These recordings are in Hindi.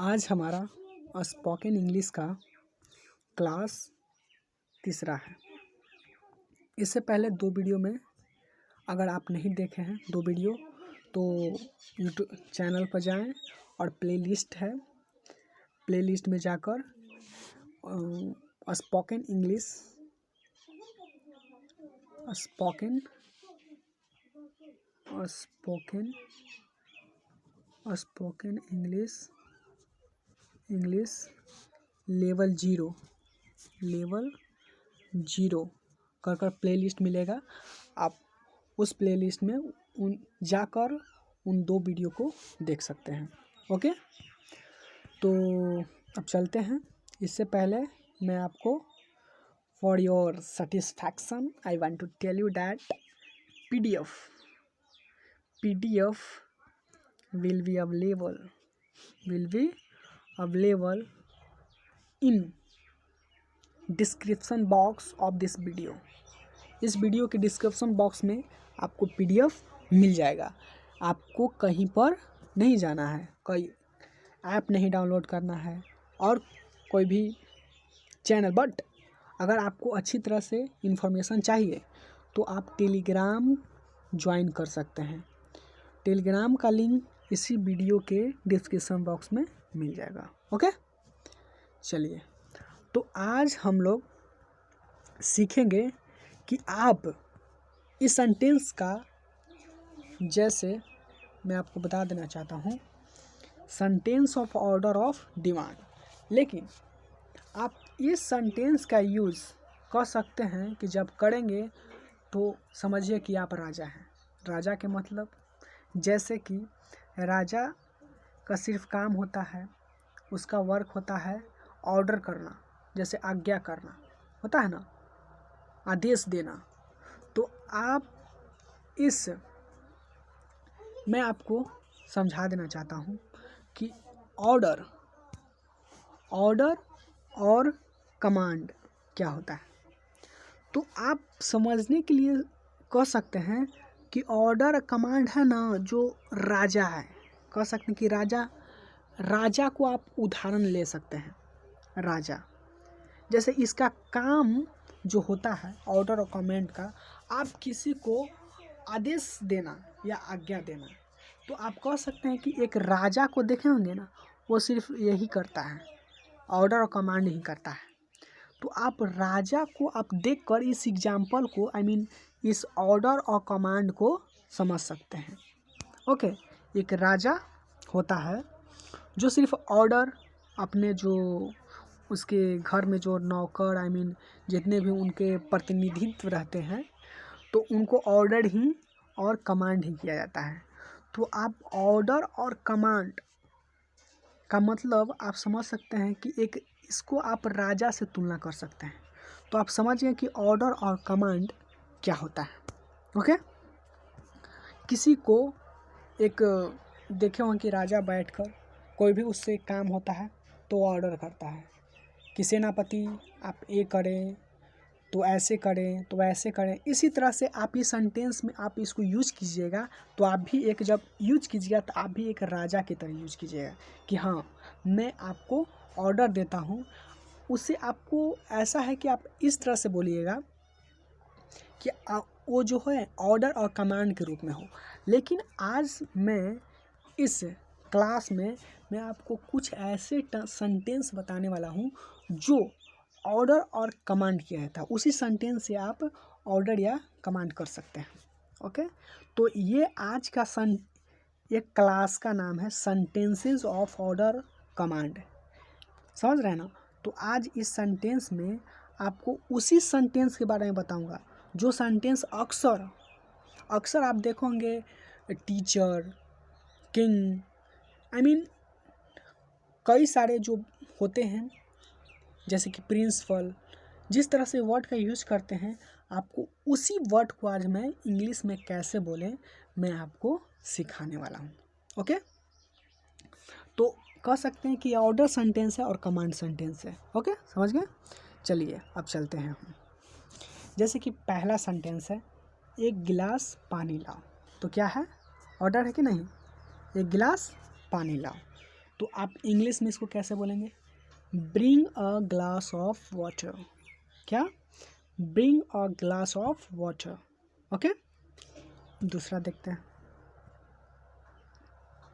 आज हमारा स्पोकन इंग्लिश का क्लास तीसरा है। इससे पहले 2 वीडियो में अगर आप नहीं देखे हैं 2 वीडियो तो यूट्यूब चैनल पर जाएं और प्लेलिस्ट है, प्लेलिस्ट में जाकर स्पोकन इंग्लिश लेवल 0 कर प्लेलिस्ट मिलेगा। आप उस प्लेलिस्ट में जाकर उन 2 वीडियो को देख सकते हैं। ओके, तो अब चलते हैं। इससे पहले मैं आपको for your satisfaction I want to tell you that PDF will be available in description box of this video. इस वीडियो के डिस्क्रिप्शन बॉक्स में आपको PDF मिल जाएगा। आपको कहीं पर नहीं जाना है, कोई ऐप नहीं डाउनलोड करना है और कोई भी चैनल। बट अगर आपको अच्छी तरह से इन्फॉर्मेशन चाहिए तो आप टेलीग्राम ज्वाइन कर सकते हैं। टेलीग्राम का लिंक इसी वीडियो के डिस्क्रिप्शन बॉक्स में मिल जाएगा। ओके, चलिए, तो आज हम लोग सीखेंगे कि आप इस सेंटेंस का, जैसे मैं आपको बता देना चाहता हूँ, sentence of order of demand. लेकिन आप इस सेंटेंस का यूज़ कर सकते हैं कि जब करेंगे तो समझिए कि आप राजा हैं। राजा के मतलब, जैसे कि राजा का सिर्फ काम होता है, उसका वर्क होता है ऑर्डर करना, जैसे आज्ञा करना होता है ना, आदेश देना। तो आप मैं आपको समझा देना चाहता हूँ कि ऑर्डर और कमांड क्या होता है। तो आप समझने के लिए कह सकते हैं कि ऑर्डर कमांड है ना, जो राजा है, कह सकते हैं कि राजा को आप उदाहरण ले सकते हैं। राजा जैसे इसका काम जो होता है ऑर्डर और कमांड का, आप किसी को आदेश देना या आज्ञा देना। तो आप कह सकते हैं कि एक राजा को देखे होंगे ना, वो सिर्फ यही करता है, ऑर्डर और कमांड ही करता है। तो आप राजा को आप देखकर इस एग्जाम्पल को, इस ऑर्डर और कमांड को समझ सकते हैं। ओके, एक राजा होता है जो सिर्फ ऑर्डर, अपने जो उसके घर में जो नौकर जितने भी उनके प्रतिनिधित्व रहते हैं, तो उनको ऑर्डर ही और कमांड ही किया जाता है। तो आप ऑर्डर और कमांड का मतलब आप समझ सकते हैं कि इसको आप राजा से तुलना कर सकते हैं। तो आप समझिए कि ऑर्डर और कमांड क्या होता है। ओके, किसी को एक देखे होंगे कि राजा बैठकर कोई भी उससे काम होता है तो ऑर्डर करता है कि सेनापति आप ये करें तो ऐसे करें, तो ऐसे करें। इसी तरह से आप इस सेंटेंस में आप इसको यूज़ कीजिएगा तो आप भी जब यूज कीजिएगा तो आप भी एक राजा की तरह यूज कीजिएगा कि हाँ, मैं आपको ऑर्डर देता हूँ। उससे आपको ऐसा है कि आप इस तरह से बोलिएगा कि वो जो है ऑर्डर और कमांड के रूप में हो। लेकिन आज मैं इस क्लास में मैं आपको कुछ ऐसे सेंटेंस बताने वाला हूँ जो ऑर्डर और कमांड किया जाता है। उसी सेंटेंस से आप ऑर्डर या कमांड कर सकते हैं। ओके, तो ये आज का एक क्लास का नाम है सेंटेंसेस ऑफ ऑर्डर कमांड। समझ रहे हैं ना? तो आज इस सेंटेंस में आपको उसी सेंटेंस के बारे में बताऊंगा जो सेंटेंस अक्सर आप देखोगे टीचर, किंग, कई सारे जो होते हैं, जैसे कि प्रिंसिपल, जिस तरह से वर्ड का यूज़ करते हैं, आपको उसी वर्ड को आज मैं इंग्लिश में कैसे बोलें मैं आपको सिखाने वाला हूँ। ओके, तो कह सकते हैं कि ऑर्डर सेंटेंस है और कमांड सेंटेंस है। ओके, समझ गए? चलिए अब चलते हैं हम। जैसे कि पहला सेंटेंस है, एक गिलास पानी लाओ। तो क्या है? ऑर्डर है कि नहीं? एक गिलास पानी लाओ। तो आप इंग्लिश में इसको कैसे बोलेंगे? Bring a glass of water. क्या? Bring a glass of water. Okay, दूसरा देखते हैं।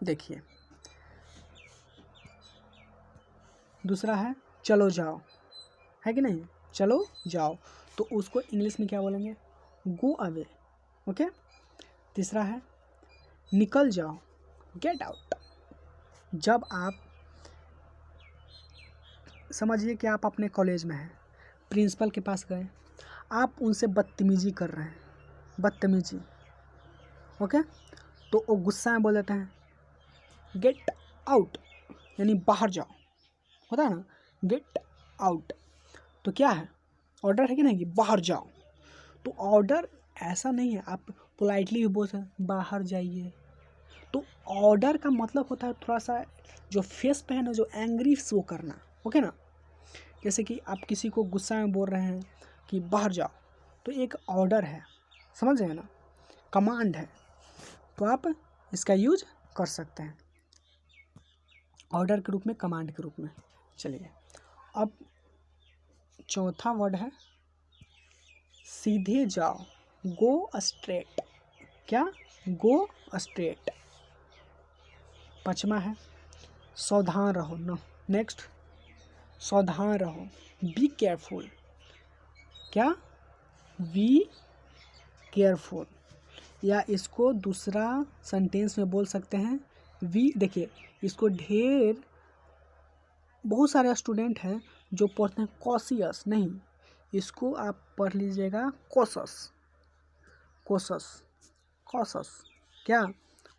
देखिए, दूसरा है चलो जाओ, है कि नहीं? चलो जाओ, तो उसको इंग्लिश में क्या बोलेंगे? Go away. ओके, तीसरा है निकल जाओ, गेट आउट। जब आप समझिए कि आप अपने कॉलेज में हैं, प्रिंसिपल के पास गए, आप उनसे बदतमीजी कर रहे हैं, बदतमीजी। ओके, तो वो गुस्सा में बोल देते हैं गेट आउट, यानी बाहर जाओ, होता है ना, गेट आउट। तो क्या है? ऑर्डर है कि नहीं कि बाहर जाओ। तो ऑर्डर ऐसा नहीं है, आप पोलाइटली भी बोल सकते हैं बाहर जाइए। तो ऑर्डर का मतलब होता है थोड़ा सा जो फेस पे है ना, जो एंग्री शो करना। ओके ना, जैसे कि आप किसी को गुस्सा में बोल रहे हैं कि बाहर जाओ, तो एक ऑर्डर है, समझ रहे हैं ना, कमांड है, तो आप इसका यूज कर सकते हैं ऑर्डर के रूप में, कमांड के रूप में। चलिए, अब चौथा वर्ड है सीधे जाओ, गो स्ट्रेट। क्या? Go straight. पांचवा है सावधान रहो। नो, नेक्स्ट, सावधान रहो, बी केयरफुल। क्या? Be careful. या इसको दूसरा सेंटेंस में बोल सकते हैं वी। देखिए, इसको ढेर बहुत सारे स्टूडेंट हैं जो पढ़ते हैं कॉशियस, नहीं, इसको आप पढ़ लीजिएगा कॉशस, कॉशस, कॉशस। क्या?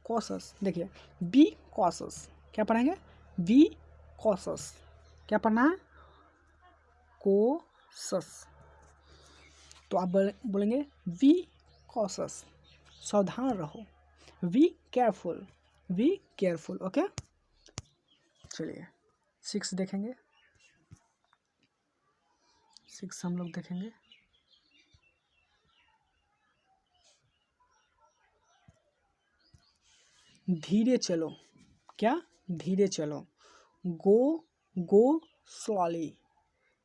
कॉशस। देखिए, बी कॉशस, क्या पढ़ेंगे? Be cautious. क्या पढ़ना है? कोशस। तो आप बोलेंगे वी कॉशस, सावधान रहो, be careful, be careful. Okay, चलिए 6 देखेंगे। 6 हम लोग देखेंगे। धीरे चलो। क्या? धीरे चलो, गो, गो स्लोली।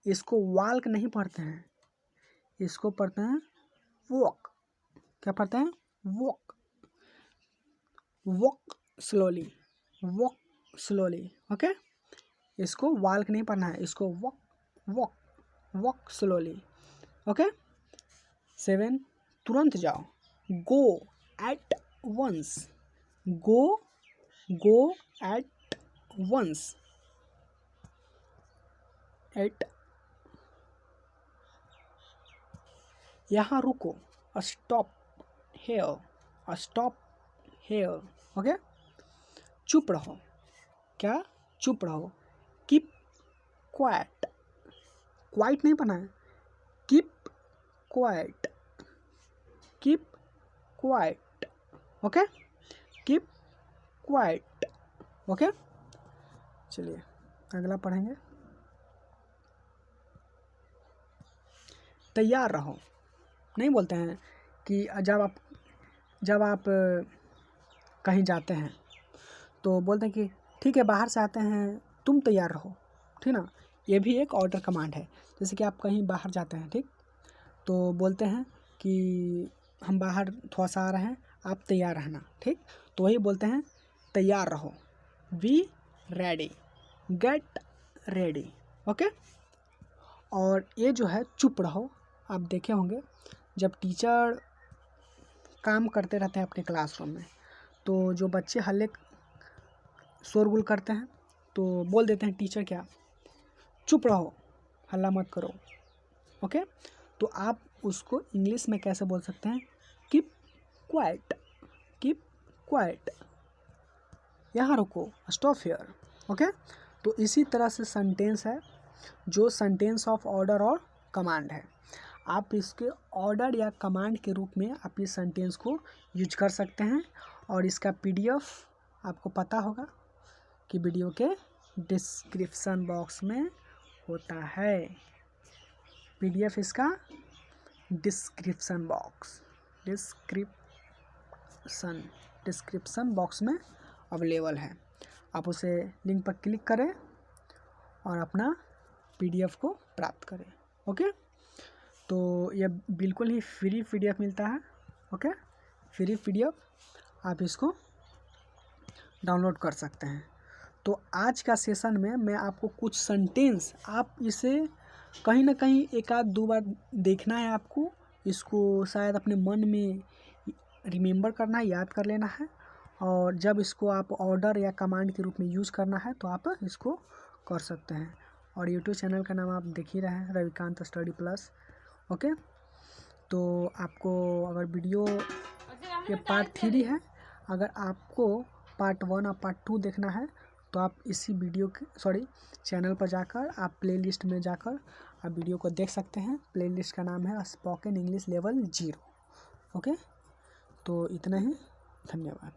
इसको वॉक नहीं पढ़ते हैं, इसको पढ़ते हैं वॉक। क्या पढ़ते हैं? Walk, walk slowly, walk slowly. Okay, इसको वॉक नहीं पढ़ना है, इसको walk, walk, walk slowly. Okay, 7 तुरंत जाओ, go at once, go, go at once, at. यहाँ रुको, stop here, stop here. Okay, चुप रहो। क्या? चुप रहो, कीप क्वाइट। क्वाइट नहीं पढ़ना है, keep quiet, keep quiet. Okay, keep quiet. Okay, चलिए अगला पढ़ेंगे। तैयार रहो। नहीं बोलते हैं कि जब आप कहीं जाते हैं तो बोलते हैं कि ठीक है बाहर से आते हैं, तुम तैयार रहो, ठीक ना। ये भी एक ऑर्डर कमांड है। जैसे कि आप कहीं बाहर जाते हैं, ठीक, तो बोलते हैं कि हम बाहर थोड़ा सा आ रहे हैं, आप तैयार रहना, ठीक। तो वही बोलते हैं तैयार रहो, be ready, get ready. Okay, और ये जो है चुप रहो, आप देखे होंगे जब टीचर काम करते रहते हैं अपने क्लासरूम में, तो जो बच्चे हल्ले शोरगुल करते हैं तो बोल देते हैं टीचर क्या, चुप रहो, हल्ला मत करो। ओके, तो आप उसको इंग्लिश में कैसे बोल सकते हैं? कीप क्वाइट, कीप क्वाइट, यहाँ रुको, स्टॉप हियर। ओके, तो इसी तरह से सेंटेंस है जो सेंटेंस ऑफ ऑर्डर और कमांड है। आप इसके ऑर्डर या कमांड के रूप में आप इस सेंटेंस को यूज कर सकते हैं। और इसका पीडीएफ आपको पता होगा कि वीडियो के डिस्क्रिप्शन बॉक्स में होता है। पीडीएफ इसका डिस्क्रिप्शन बॉक्स, डिस्क्रिप्शन बॉक्स में अवेलेबल है। आप उसे लिंक पर क्लिक करें और अपना PDF को प्राप्त करें। ओके, तो यह बिल्कुल ही फ्री PDF मिलता है। ओके, फ्री PDF आप इसको डाउनलोड कर सकते हैं। तो आज का सेशन में मैं आपको कुछ सेंटेंस, आप इसे कहीं ना कहीं एक आध दो बार देखना है आपको, इसको शायद अपने मन में रिमेंबर करना है, याद कर लेना है, और जब इसको आप ऑर्डर या कमांड के रूप में यूज़ करना है तो आप इसको कर सकते हैं। और यूट्यूब चैनल का नाम आप देख ही रहे हैं, रविकांत स्टडी प्लस। ओके, तो आपको अगर वीडियो ये पार्ट 3 है, अगर आपको पार्ट 1 और पार्ट 2 देखना है तो आप इसी वीडियो के चैनल पर जाकर आप प्लेलिस्ट में जाकर आप वीडियो को देख सकते हैं। प्लेलिस्ट का नाम है स्पोकन इंग्लिश लेवल 0। ओके, तो इतना ही, धन्यवाद।